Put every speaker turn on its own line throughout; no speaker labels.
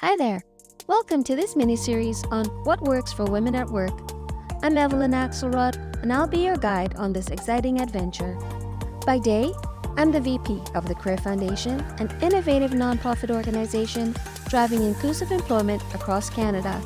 Hi there. Welcome to this mini-series on what works for women at work. I'm Evelyn and I'll be your guide on this exciting adventure. By day, I'm the VP of the Career Foundation, an innovative nonprofit organization driving inclusive employment across Canada.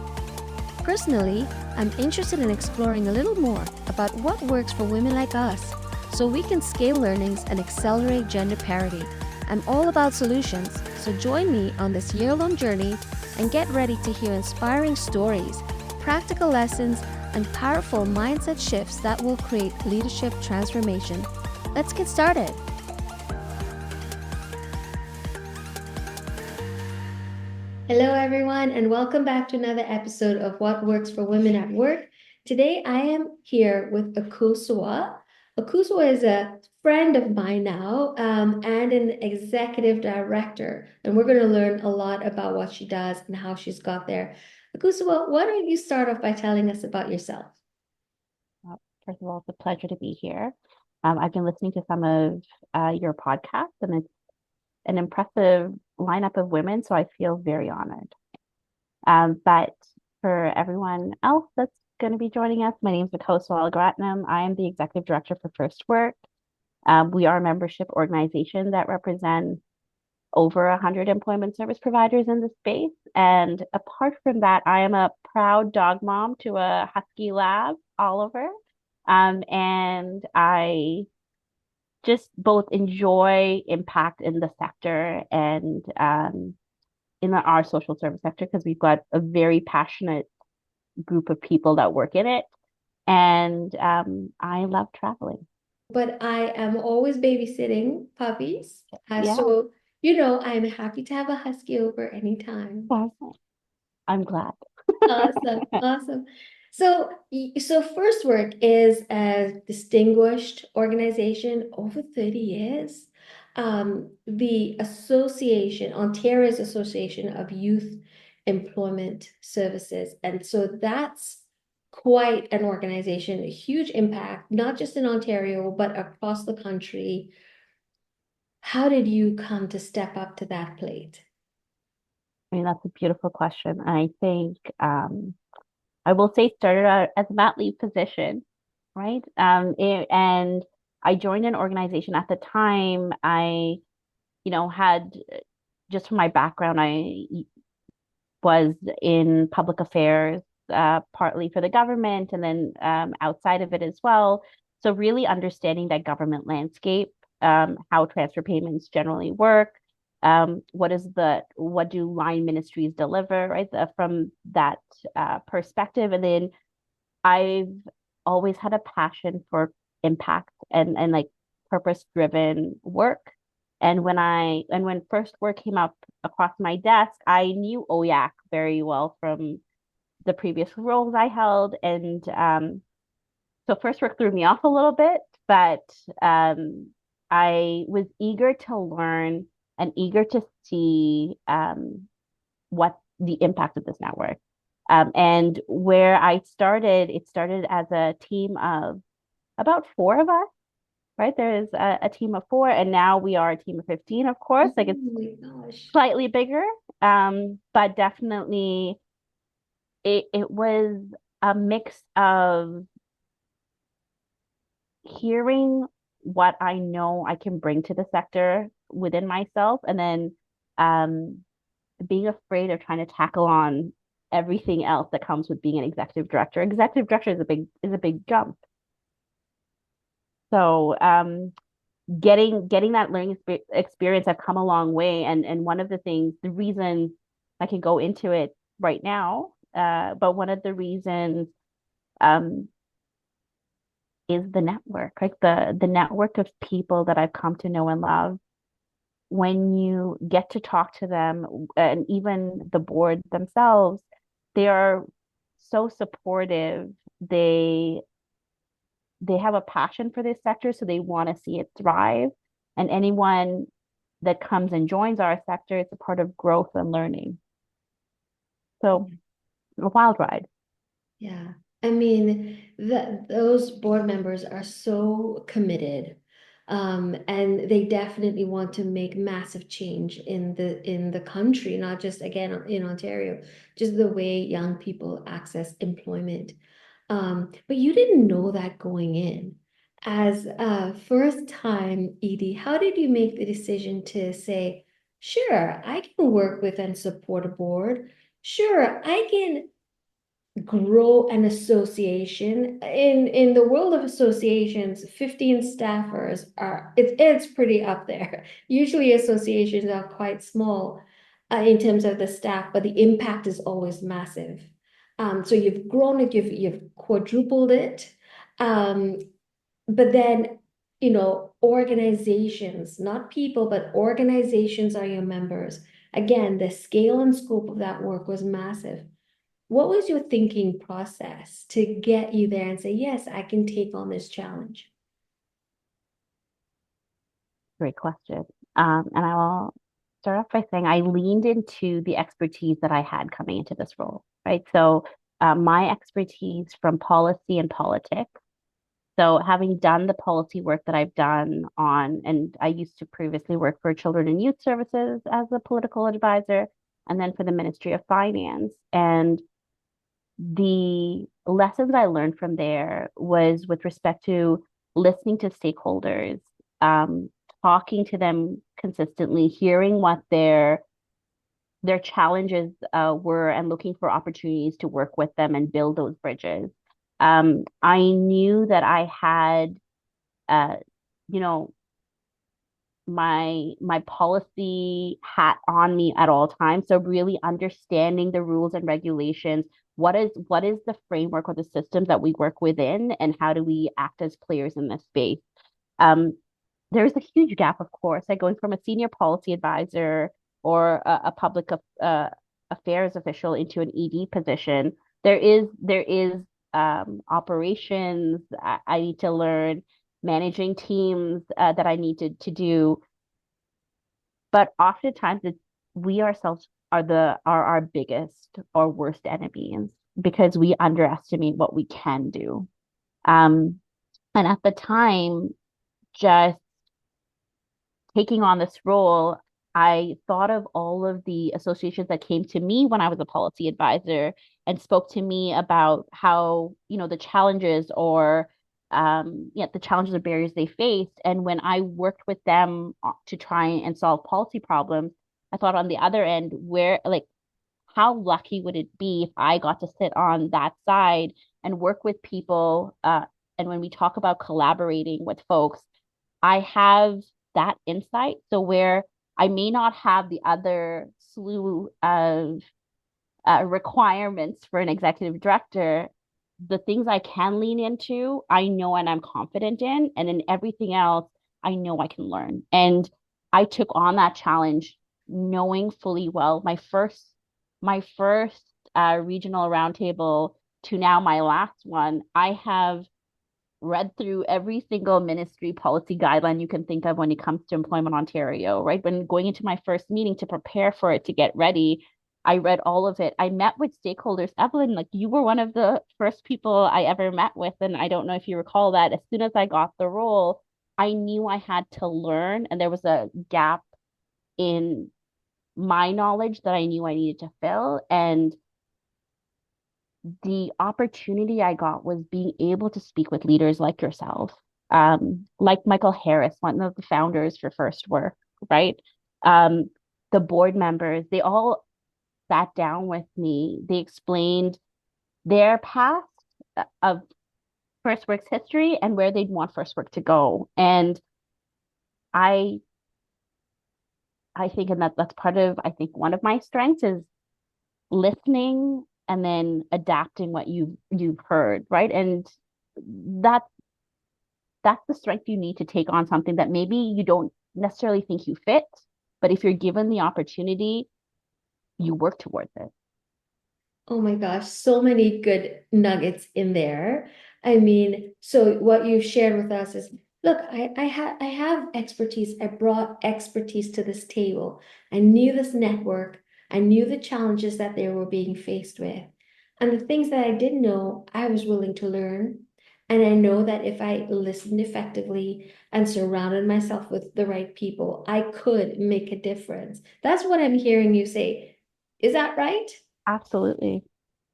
Personally, I'm interested in exploring a little more about what works for women like us so we can scale learnings and accelerate gender parity. I'm all about solutions, so join me on this year-long journey and get ready to hear inspiring stories, practical lessons, and powerful mindset shifts that will create leadership transformation. Let's get started. Hello, everyone, and welcome back to another episode of What Works for Women at Work. Today, I am here with Akosua. Akosua is a friend of mine now and an executive director, and we're going to learn a lot about what she does and how she's got there. Akosua, why don't you start off by telling us about yourself?
First of all, it's a pleasure to be here. I've been listening to some of your podcasts, and it's an impressive lineup of women, so I feel very honored. But for everyone else that's going to be joining us, my name is Akosua Alagaratnam. I am the executive director for First Work. We are a membership organization that represents over 100 employment service providers in the space. And apart from that, I am a proud dog mom to a husky lab, Oliver. And I just both enjoy impact in the sector and in our social service sector because we've got a very passionate group of people that work in it. And I love traveling.
But I am always babysitting puppies.
Yeah.
I'm happy to have a husky over anytime.
Wow. I'm glad.
Awesome, awesome. So First Work is a distinguished organization over 30 years. The association, Ontario's Association of Youth Employment Services. And so that's quite an organization, a huge impact, not just in Ontario, but across the country. How did you come to step up to that plate?
I mean, that's a beautiful question. I think I will say started out as a mat leave position, right? And I joined an organization at the time. Had just from my background, I was in public affairs, partly for the government and then outside of it as well. So really understanding that government landscape, how transfer payments generally work, what do line ministries deliver, right? From that perspective. And then I've always had a passion for impact and like purpose driven work. And when First Work came up across my desk, I knew OYAC very well from the previous roles I held. And so First Work threw me off a little bit, but I was eager to learn and eager to see what the impact of this network. And where it started as a team of about four of us, right? There's a team of four, and now we are a team of 15, of course. Like it's
Oh my gosh.
slightly bigger, but definitely it was a mix of hearing what I know I can bring to the sector within myself, and then um, being afraid of trying to tackle on everything else that comes with being an executive director. Executive director is a big jump. So getting that learning experience, I've come a long way. And one of the things, the reason I can go into it right now, but one of the reasons um is the network, like the network of people that I've come to know and love. When you get to talk to them and even the board themselves, they are so supportive. They have a passion for this sector, so they want to see it thrive. And anyone that comes and joins our sector, it's a part of growth and learning. So a wild ride.
Yeah. I mean, those board members are so committed. And they definitely want to make massive change in the country, not just again in Ontario, just the way young people access employment. But you didn't know that going in. As a first time ED, how did you make the decision to say, sure, I can work with and support a board. Sure, I can grow an association. In the world of associations, 15 staffers are it's pretty up there. Usually associations are quite small in terms of the staff, but the impact is always massive. So you've grown it, you've quadrupled it. Um, but then, organizations, not people, but organizations are your members. Again, the scale and scope of that work was massive. What was your thinking process to get you there and say, yes, I can take on this challenge?
Great question. And I will start off by saying I leaned into the expertise that I had coming into this role, right? So, my expertise from policy and politics. So, having done the policy work that I've done on, and I used to previously work for Children and Youth Services as a political advisor, and then for the Ministry of Finance. And the lessons I learned from there was with respect to listening to stakeholders, um, talking to them consistently, hearing what their challenges were, and looking for opportunities to work with them and build those bridges. I knew that I had, uh, you know, my policy hat on me at all times. So really understanding the rules and regulations. What is the framework or the systems that we work within, and how do we act as players in this space? Um, there's a huge gap, of course, like going from a senior policy advisor or a public affairs official into an ED position. There is operations I need to learn, managing teams that I needed to do. But oftentimes we ourselves are our biggest or worst enemies because we underestimate what we can do. Um, and at the time, just taking on this role, I thought of all of the associations that came to me when I was a policy advisor and spoke to me about how, the challenges or the challenges or barriers they faced. And when I worked with them to try and solve policy problems, I thought on the other end, where like how lucky would it be if I got to sit on that side and work with people? And when we talk about collaborating with folks, I have that insight. So where I may not have the other slew of requirements for an executive director, the things I can lean into, I know and I'm confident in. And in everything else, I know I can learn. And I took on that challenge knowing fully well my first regional roundtable to now my last one, I have read through every single ministry policy guideline you can think of when it comes to Employment Ontario, right? When going into my first meeting to prepare for it, to get ready, I read all of it. I met with stakeholders. Evelyn, like you were one of the first people I ever met with. And I don't know if you recall that as soon as I got the role, I knew I had to learn, and there was a gap in my knowledge that I knew I needed to fill. And the opportunity I got was being able to speak with leaders like yourself, like Michael Harris, one of the founders for First Work, right? Um, the board members, they all sat down with me. They explained their past of First Work's history and where they'd want First Work to go. And I I think, and that's part of, I think one of my strengths is listening and then adapting what you've heard, right? And that that's the strength you need to take on something that maybe you don't necessarily think you fit, but if you're given the opportunity, you work towards it.
Oh my gosh, so many good nuggets in there. I mean, so what you've shared with us is, look, I have expertise. I brought expertise to this table. I knew this network. I knew the challenges that they were being faced with. And the things that I didn't know, I was willing to learn. And I know that if I listened effectively and surrounded myself with the right people, I could make a difference. That's what I'm hearing you say. Is that right?
Absolutely.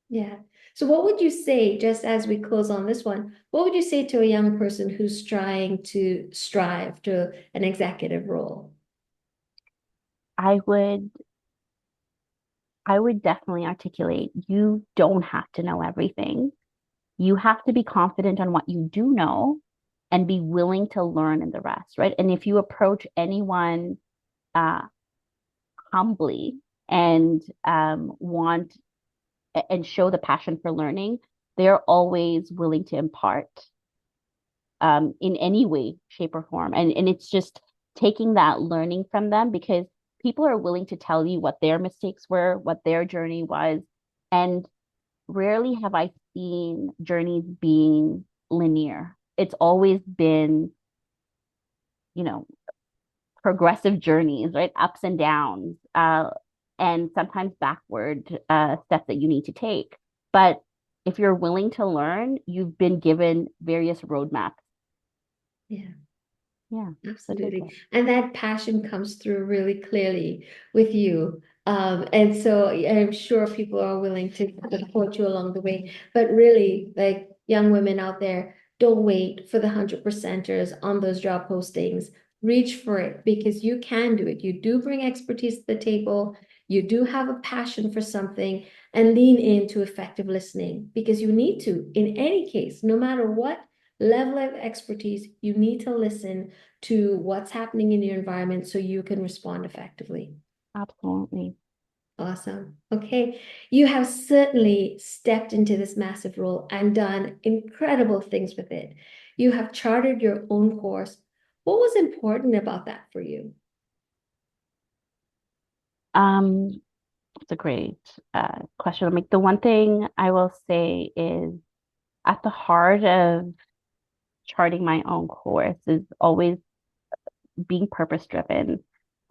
Yeah. So what would you say, just as we close on this one, what would you say to a young person who's trying to strive to an executive role?
I would I would definitely articulate you don't have to know everything. You have to be confident on what you do know and be willing to learn in the rest, right? And if you approach anyone uh, humbly and want and show the passion for learning, they're always willing to impart in any way, shape, or form. And it's just taking that learning from them because people are willing to tell you what their mistakes were, what their journey was. And rarely have I seen journeys being linear. It's always been, you know, progressive journeys, right? Ups and downs, and sometimes backward steps that you need to take. But if you're willing to learn, you've been given various roadmaps.
Yeah.
Yeah, so take
Absolutely.
it.
And that passion comes through really clearly with you. And so I'm sure people are willing to support you along the way. But really, like young women out there, don't wait for the 100%ers on those job postings. Reach for it because you can do it. You do bring expertise to the table. You do have a passion for something and lean into effective listening because you need to, in any case, no matter what level of expertise, you need to listen to what's happening in your environment so you can respond effectively.
Absolutely.
Awesome. Okay. You have certainly stepped into this massive role and done incredible things with it. You have charted your own course. What was important about that for you?
Um, it's a great question. Like the one thing I will say is at the heart of charting my own course is always being purpose driven.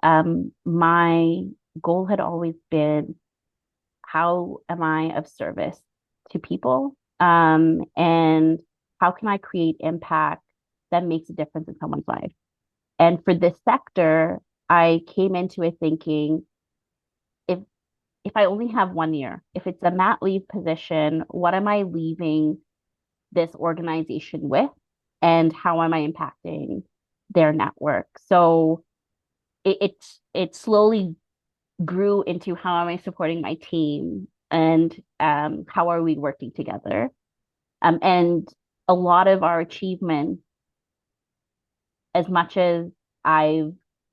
My goal had always been how am I of service to people? And how can I create impact that makes a difference in someone's life? And for this sector, I came into it thinking if if I only have 1 year, if it's a mat leave position, what am I leaving this organization with? And how am I impacting their network? So it slowly grew into how am I supporting my team and how are we working together? And a lot of our achievements, as much as I've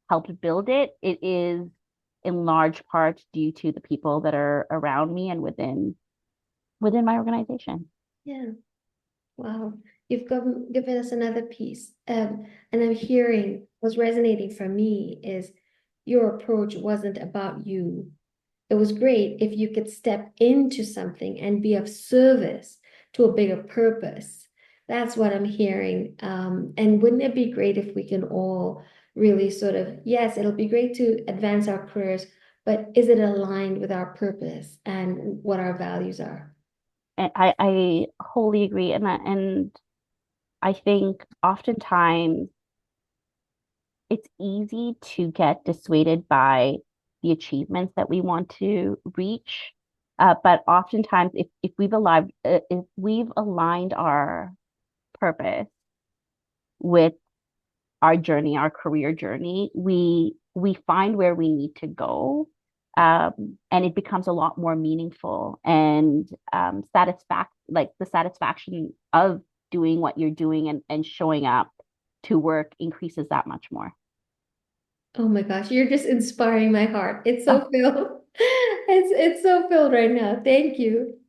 helped build it, it is in large part due to the people that are around me and within my organization.
Yeah. Wow. Given us another piece. And I'm hearing what's resonating for me is your approach wasn't about you. It was great if you could step into something and be of service to a bigger purpose. That's what I'm hearing. And wouldn't it be great if we can all really sort of, yes, it'll be great to advance our careers, but is it aligned with our purpose and what our values are?
And I wholly agree. And I think oftentimes it's easy to get dissuaded by the achievements that we want to reach. But oftentimes, if we've aligned our purpose with our journey, our career journey, we find where we need to go, and it becomes a lot more meaningful and like the satisfaction of doing what you're doing and showing up to work increases that much more.
Oh my gosh, you're just inspiring my heart. It's so filled. It's so filled right now. Thank you.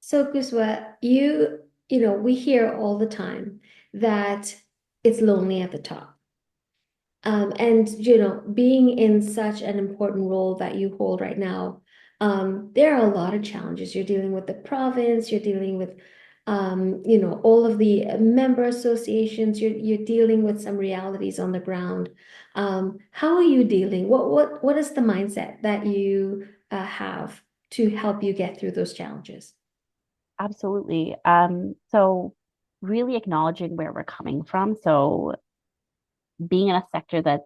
So Kuswa, we hear all the time that it's lonely at the top. And being in such an important role that you hold right now, there are a lot of challenges. You're dealing with the province, you're dealing with all of the member associations, you're dealing with some realities on the ground. How are you dealing? What is the mindset that you have to help you get through those challenges?
Absolutely. So really acknowledging where we're coming from. So being in a sector that's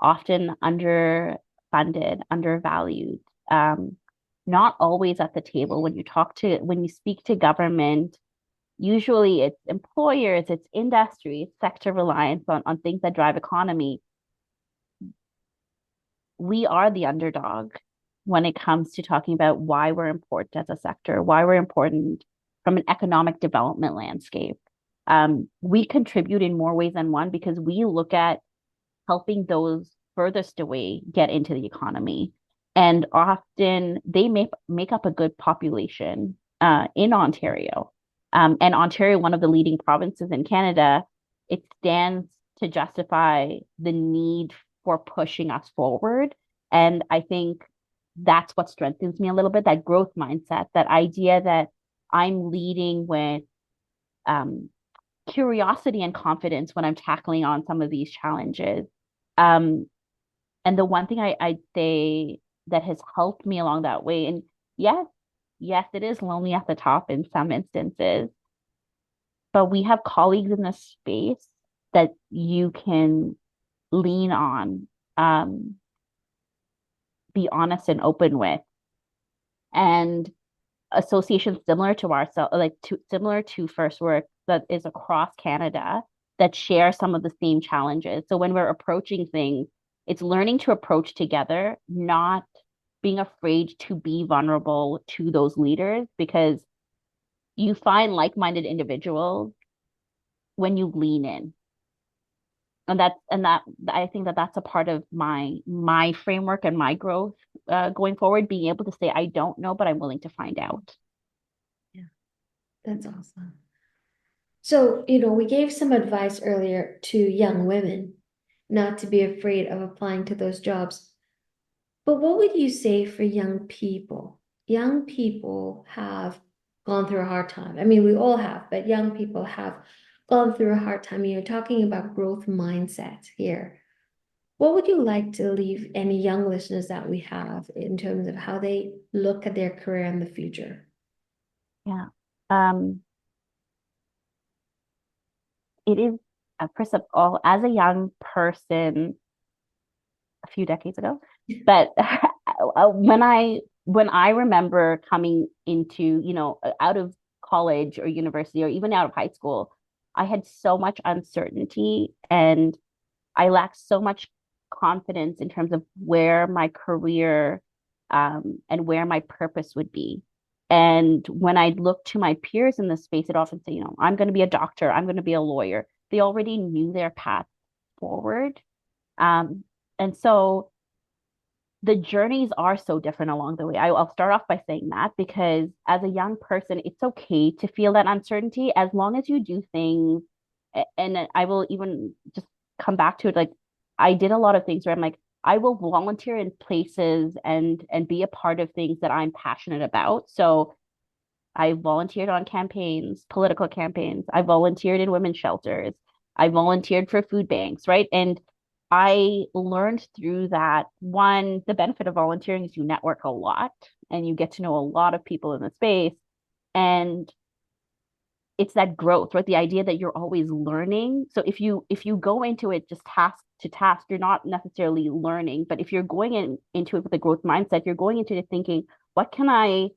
often underfunded, undervalued, not always at the table when you speak to government. Usually it's employers, it's industry, it's sector reliance on things that drive economy. We are the underdog when it comes to talking about why we're important as a sector, why we're important from an economic development landscape. We contribute in more ways than one because we look at helping those furthest away get into the economy. And often they make up a good population in Ontario. And Ontario, one of the leading provinces in Canada, it stands to justify the need for pushing us forward. And I think that's what strengthens me a little bit, that growth mindset, that idea that I'm leading with um, curiosity and confidence when I'm tackling on some of these challenges. Um, and the one thing I'd say that has helped me along that way, and yes, it is lonely at the top in some instances, but we have colleagues in this space that you can lean on, um, be honest and open with, and associations similar to ourselves, similar to First Work that is across Canada that share some of the same challenges. So when we're approaching things, it's learning to approach together, not being afraid to be vulnerable to those leaders because you find like-minded individuals when you lean in. And that I think that that's a part of my framework and my growth going forward, being able to say I don't know, but I'm willing to find out.
Yeah, that's awesome. So, we gave some advice earlier to young women not to be afraid of applying to those jobs. But what would you say for young people? Young people have gone through a hard time. I mean, we all have, but young people have gone through a hard time. You're talking about growth mindset here. What would you like to leave any young listeners that we have in terms of how they look at their career in the future?
Yeah. Um, it is, first of all, as a young person a few decades ago, but when I remember coming into, out of college or university or even out of high school, I had so much uncertainty and I lacked so much confidence in terms of where my career and where my purpose would be. And when I look to my peers in this space, it often say, I'm going to be a doctor, I'm going to be a lawyer. They already knew their path forward. Um, and so the journeys are so different along the way. I'll start off by saying that because as a young person, it's okay to feel that uncertainty as long as you do things. And I will even just come back to it. Like I did a lot of things where I'm like, I will volunteer in places and be a part of things that I'm passionate about. So I volunteered on campaigns, political campaigns. I volunteered in women's shelters. I volunteered for food banks, right? And I learned through that one, the benefit of volunteering is you network a lot and you get to know a lot of people in the space. And it's that growth, right? The idea that you're always learning. So if you go into it just task to task, you're not necessarily learning. But if you're going into it with a growth mindset, you're going into it thinking, what can I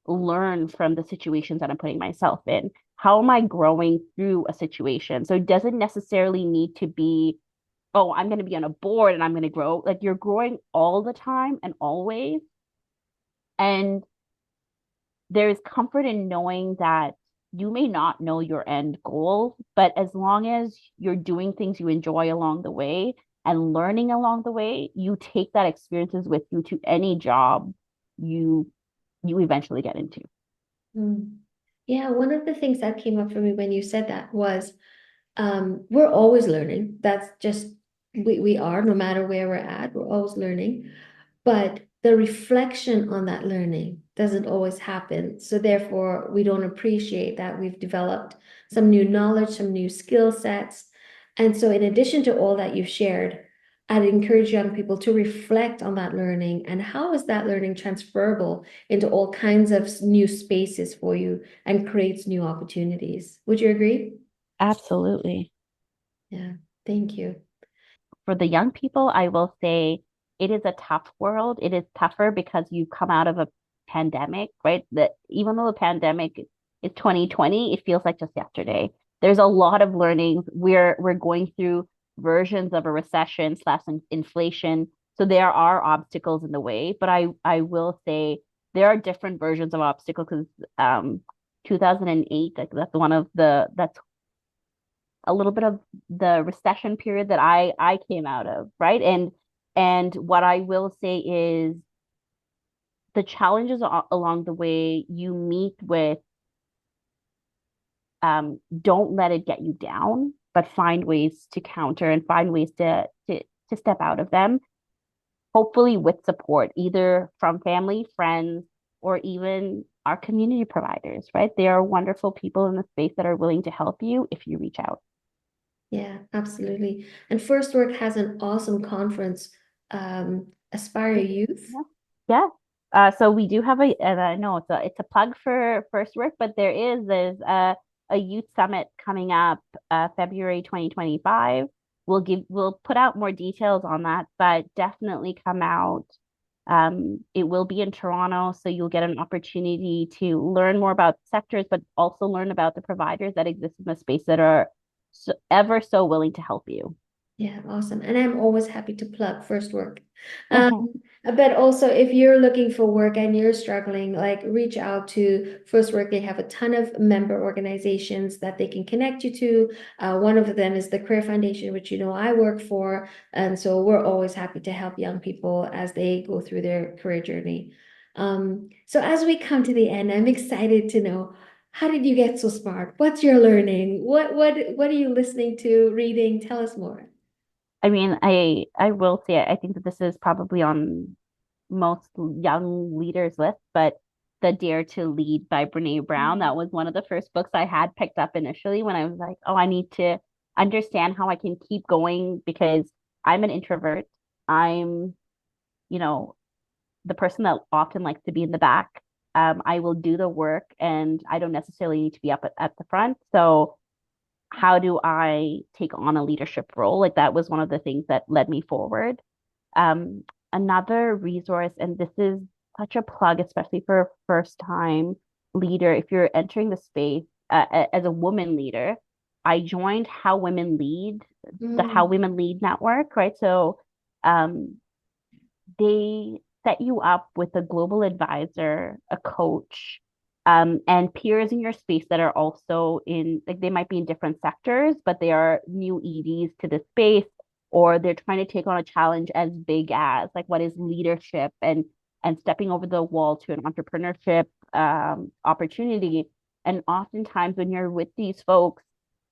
learn from the situations that I'm putting myself in? How am I growing through a situation? So it doesn't necessarily need to be, oh, I'm going to be on a board and I'm going to grow. Like you're growing all the time and always. And there's comfort in knowing that you may not know your end goal, but as long as you're doing things you enjoy along the way and learning along the way, you take that experiences with you to any job you you eventually get into.
Mm. Yeah, one of the things that came up for me when you said that was we're always learning. That's just we are, no matter where we're at, we're always learning. But the reflection on that learning doesn't always happen. So therefore, we don't appreciate that we've developed some new knowledge, some new skill sets. And so in addition to all that you've shared, I'd encourage young people to reflect on that learning and how is that learning transferable into all kinds of new spaces for you and creates new opportunities. Would you agree?
Absolutely.
Yeah, thank you.
For the young people, I will say it is a tough world. It is tougher because you come out of a pandemic, right? That even though the pandemic is 2020, it feels like just yesterday. There's a lot of learnings. We're going through versions of a recession slash inflation. So there are obstacles in the way, but I will say there are different versions of obstacles because 2008, like that's one of that's a little bit of the recession period that I came out of, right? And what I will say is the challenges along the way you meet with, don't let it get you down, but find ways to counter and find ways to step out of them, hopefully with support, either from family, friends, or even our community providers, right? They are wonderful people in the space that are willing to help you if you reach out.
Yeah, absolutely. And First Work has an awesome conference, Aspire Youth.
Yeah. Yeah. So we do have no, it's a plug for First Work, but there's a youth summit coming up February 2025. We'll put out more details on that, but definitely come out. It will be in Toronto, so you'll get an opportunity to learn more about sectors, but also learn about the providers that exist in the space that are ever so willing to help you.
Yeah, awesome. And I'm always happy to plug First Work. Um, but also, if you're looking for work and you're struggling, like reach out to First Work. They have a ton of member organizations that they can connect you to. One of them is the Career Foundation, which you know I work for. And so we're always happy to help young people as they go through their career journey. So as we come to the end, I'm excited to know how did you get so smart? What's your learning? What are you listening to, reading? Tell us more.
I mean, I will say I think that this is probably on most young leaders' lists, but The Dare to Lead by Brene Brown, that was one of the first books I had picked up initially when I was like, oh, I need to understand how I can keep going because I'm an introvert. I'm, you know, the person that often likes to be in the back. I will do the work and I don't necessarily need to be up at the front. So how do I take on a leadership role? Like that was one of the things that led me forward. Um, Another resource, and this is such a plug, especially for a first time leader, if you're entering the space as a woman leader, I joined How Women Lead, the How
Mm,
Women Lead network, right? So um, they set you up with a global advisor, a coach, and peers in your space that are also in, like, they might be in different sectors, but they are new EDs to the space, or they're trying to take on a challenge as big as, like, what is leadership and stepping over the wall to an entrepreneurship opportunity. And oftentimes, when you're with these folks,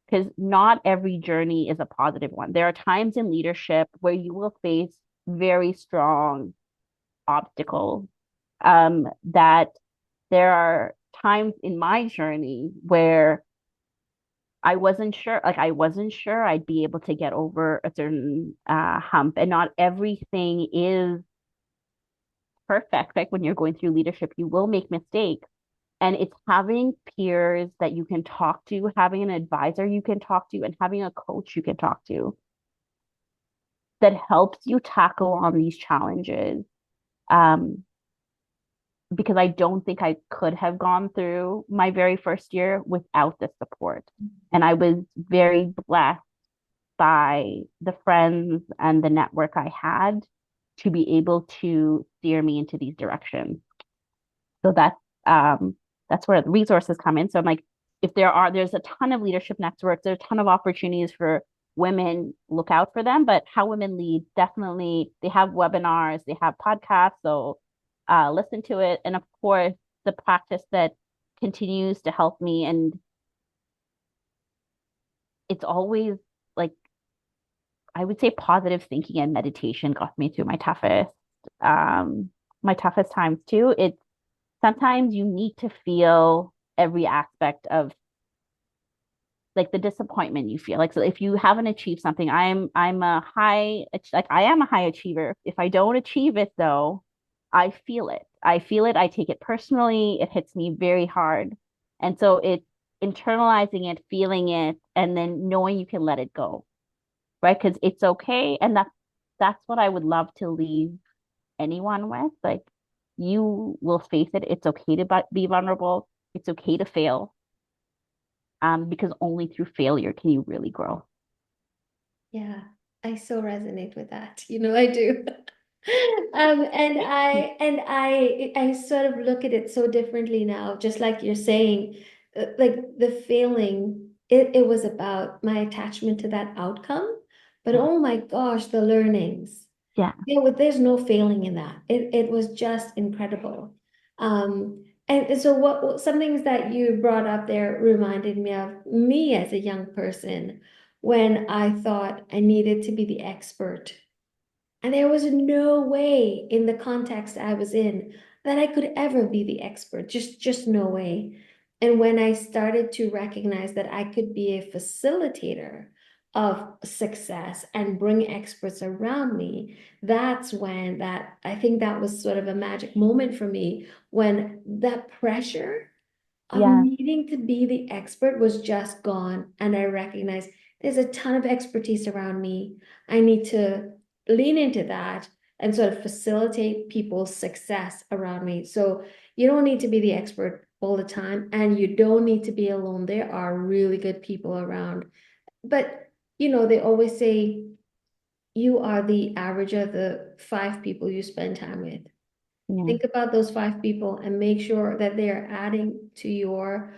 because not every journey is a positive one. There are times in leadership where you will face very strong obstacles. That there are times in my journey where I wasn't sure I'd be able to get over a certain hump, and not everything is perfect. Like when you're going through leadership, you will make mistakes. And it's having peers that you can talk to, having an advisor you can talk to, and having a coach you can talk to that helps you tackle on these challenges. Um, because I don't think I could have gone through my very first year without the support. And I was very blessed by the friends and the network I had to be able to steer me into these directions. So that's where the resources come in. So I'm like, if there's a ton of leadership networks, there's a ton of opportunities for women, look out for them. But How Women Lead, definitely, they have webinars, they have podcasts. So listen to it. And of course, the practice that continues to help me. And it's always like, I would say positive thinking and meditation got me through um, my toughest times too. It's sometimes you need to feel every aspect of like the disappointment you feel. Like, so if you haven't achieved something, I am a high achiever. If I don't achieve it though, I feel it. I feel it. I take it personally. It hits me very hard. And so it's internalizing it, feeling it, and then knowing you can let it go, right? Because it's okay. And that's what I would love to leave anyone with. Like, you will face it. It's okay to be vulnerable. It's okay to fail. Because only through failure can you really grow.
Yeah, I so resonate with that. I do. And I sort of look at it so differently now, just like you're saying, like the failing, it was about my attachment to that outcome, but
Yeah.
oh my gosh, the learnings.
Yeah.
There's no failing in that. It was just incredible. And so some things that you brought up there reminded me of me as a young person when I thought I needed to be the expert. And there was no way in the context I was in that I could ever be the expert, just no way. And when I started to recognize that I could be a facilitator of success and bring experts around me, that's when I think that was sort of a magic moment for me when that pressure of
Yeah.
needing to be the expert was just gone. And I recognized there's a ton of expertise around me. I need to lean into that and sort of facilitate people's success around me. So you don't need to be the expert all the time, and you don't need to be alone. There are really good people around. But, they always say you are the average of the 5 people you spend time with.
Yeah.
Think about those 5 people and make sure that they are adding to your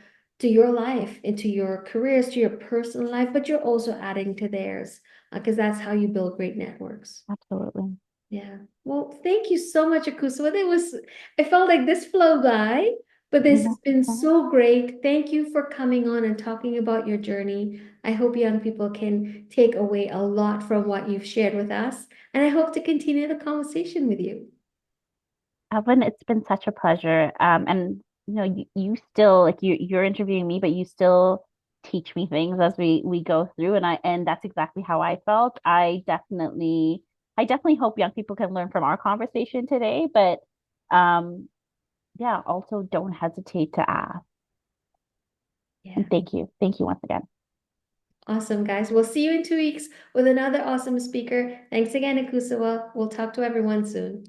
life, into your careers, to your personal life, but you're also adding to theirs, because that's how you build great networks.
Absolutely.
Yeah. Well, thank you so much, Akosua. I felt like this flew by, but this has
No,
been so great. Thank you for coming on and talking about your journey. I hope young people can take away a lot from what you've shared with us, and I hope to continue the conversation with you.
Evelyn, it's been such a pleasure. And you still like you're interviewing me, but you still teach me things as we go through, and that's exactly how I felt. I definitely hope young people can learn from our conversation today, but um, yeah, also don't hesitate to ask.
Yeah.
And thank you. Thank you once again.
Awesome, guys. We'll see you in 2 weeks with another awesome speaker. Thanks again, Akusawa. We'll talk to everyone soon.